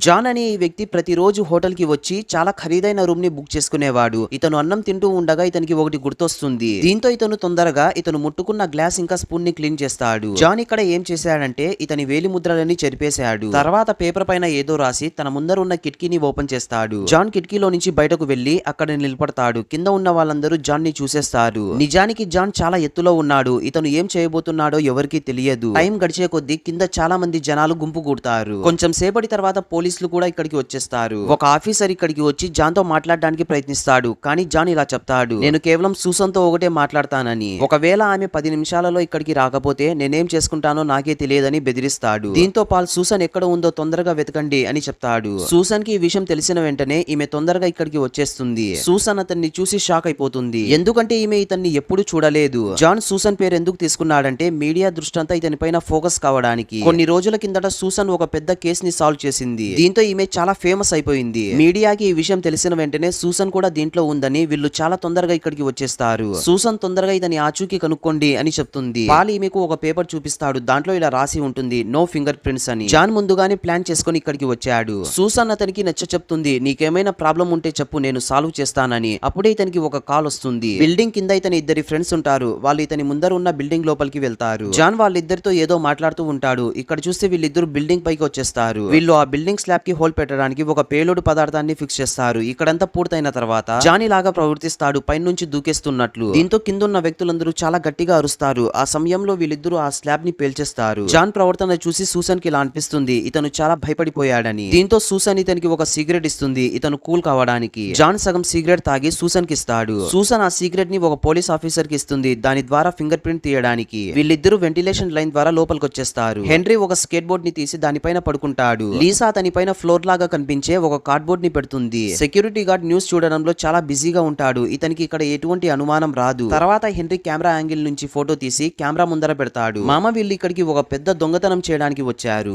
John అనే ఈ వ్యక్తి ప్రతిరోజు హోటల్ కి వచ్చి చాలా ఖరీదైన రూమ్ ని బుక్ చేసుకునేవాడు. ఇతను అన్నం తింటూ ఉండగా ఇతనికి ఒకటి గుర్తొస్తుంది. దీంతో ఇతను తొందరగా ఇతను ముట్టుకున్న గ్లాస్ ఇంకా స్పూన్ ని క్లీన్ చేస్తాడు. జాన్ ఇక్కడ ఏం చేశాడంటే ఇతని వేలి ముద్రలని చెరిపేశాడు. తర్వాత పేపర్ పైన ఏదో రాసి తన ముందర ఉన్న కిటికీని ఓపెన్ చేస్తాడు. జాన్ కిటికీలో నుంచి బయటకు వెళ్లి అక్కడ నిలబడతాడు. కింద ఉన్న వాళ్ళందరూ జాన్ ని చూసేస్తారు. నిజానికి జాన్ చాలా ఎత్తులో ఉన్నాడు. ఇతను ఏం చేయబోతున్నాడో ఎవరికీ తెలియదు. టైం గడిచే కొద్దీ కింద చాలా మంది జనాలు గుంపు కూడతారు. కొంచెం సేపటి తర్వాత పోలీసులు కూడా ఇక్కడికి వచ్చేస్తారు. ఒక ఆఫీసర్ ఇక్కడికి వచ్చి జాన్ తో మాట్లాడడానికి ప్రయత్నిస్తాడు. కానీ జాన్ ఇలా చెప్తాడు, నేను కేవలం సూసన్ తో ఒకటే మాట్లాడతానని. ఒకవేళ ఆమె 10 నిమిషాలలో ఇక్కడికి రాకపోతే నేనేం చేసుకుంటానో నాకే తెలియదని బెదిరిస్తాడు. దీంతో పాల్ సూసన్ ఎక్కడ ఉందో తొందరగా వెతకండి అని చెప్తాడు. సూసన్ కి ఈ విషయం తెలిసిన వెంటనే ఈమె తొందరగా ఇక్కడికి వచ్చేస్తుంది. సూసన్ అతన్ని చూసి షాక్ అయిపోతుంది. ఎందుకంటే ఈమె ఇతన్ని ఎప్పుడు చూడలేదు. జాన్ సూసన్ పేరు ఎందుకు తీసుకున్నాడంటే మీడియా దృష్టంతా ఇతని పైన ఫోకస్ కావడానికి. కొన్ని రోజుల కిందట సూసన్ ఒక పెద్ద కేసు ని సాల్వ్ చేసింది. దీంతో ఈమె చాలా ఫేమస్ అయిపోయింది. మీడియాకి ఈ విషయం తెలిసిన వెంటనే సూసన్ కూడా దీంట్లో ఉందని వీళ్ళు చాలా తొందరగా ఇక్కడికి వచ్చేస్తారు. సూసన్ తొందరగా ఇతని ఆచూకీ కనుక్కోండి అని చెప్తుంది. పాల్ ఈమెకు ఒక పేపర్ చూపిస్తాడు. దాంట్లో ఇలా రాసి ఉంటుంది, నో ఫింగర్ ప్రింట్స్ అని. జాన్ ముందుగానే ప్లాన్ చేసుకుని ఇక్కడికి వచ్చాడు. సూసన్ అతనికి నచ్చ చెప్తుంది, నీకేమైనా ప్రాబ్లం ఉంటే చెప్పు, నేను సాల్వ్ చేస్తానని. అప్పుడే ఇతనికి ఒక కాల్ వస్తుంది. బిల్డింగ్ కింద ఇతని ఇద్దరి ఫ్రెండ్స్ ఉంటారు. వాళ్ళు ఇతని ముందర ఉన్న బిల్డింగ్ లోపలికి వెళ్తారు. జాన్ వాళ్ళిద్దరితో ఏదో మాట్లాడుతూ ఉంటాడు. ఇక్కడ చూస్తే వీళ్ళిద్దరు బిల్డింగ్ పైకి వచ్చేస్తారు. వీళ్ళు ఆ బిల్డింగ్ స్లాబ్ కి హోల్ పెట్టడానికి ఒక పేలోడు పదార్థాన్ని ఫిక్స్ చేస్తారు. ఇక్కడంతా పూర్తయిన తర్వాత జానీ లాగా ప్రవర్తిస్తాడు, పైనుంచి దూకేస్తున్నట్లు. దీంతో కిందున్న వ్యక్తులందరూ చాలా గట్టిగా అరుస్తారు. ఆ సమయంలో వీళ్ళిద్దరూ ఆ స్లాబ్ ని పేల్చేస్తారు. జాన్ ప్రవర్తన చూసి సూసన్ కి ఇలా అనిపిస్తుంది, ఇతను చాలా భయపడిపోయాడని. దీంతో సూసన్ ఇతనికి ఒక సిగరెట్ ఇస్తుంది, ఇతను కూల్ కావడానికి. జాన్ సగం సిగరెట్ తాగి సూసన్ కి ఇస్తాడు. సూసన్ ఆ సిగరెట్ ని ఒక పోలీస్ ఆఫీసర్ కి ఇస్తుంది, దాని ద్వారా ఫింగర్ ప్రింట్ తీయడానికి. వీళ్ళిద్దరూ వెంటిలేషన్ లైన్ ద్వారా లోపలికి వచ్చేస్తారు. హెన్రీ ఒక స్కేట్ బోర్డ్ ని తీసి దానిపైన పడుకుంటాడు. లీసా తన పైన ఫ్లోర్ లాగా కనిపించే ఒక కార్డ్బోర్డ్ ని పెడుతుంది. సెక్యూరిటీ గార్డ్ న్యూస్ చూడడంలో చాలా బిజీగా ఉంటాడు. ఇతనికి ఇక్కడ ఎటువంటి అనుమానం రాదు. తర్వాత హెన్రీ కెమెరా యాంగిల్ నుంచి ఫోటో తీసి కెమెరా ముందర పెడతాడు. మామ వీళ్ళు ఇక్కడికి ఒక పెద్ద దొంగతనం చేయడానికి వచ్చారు.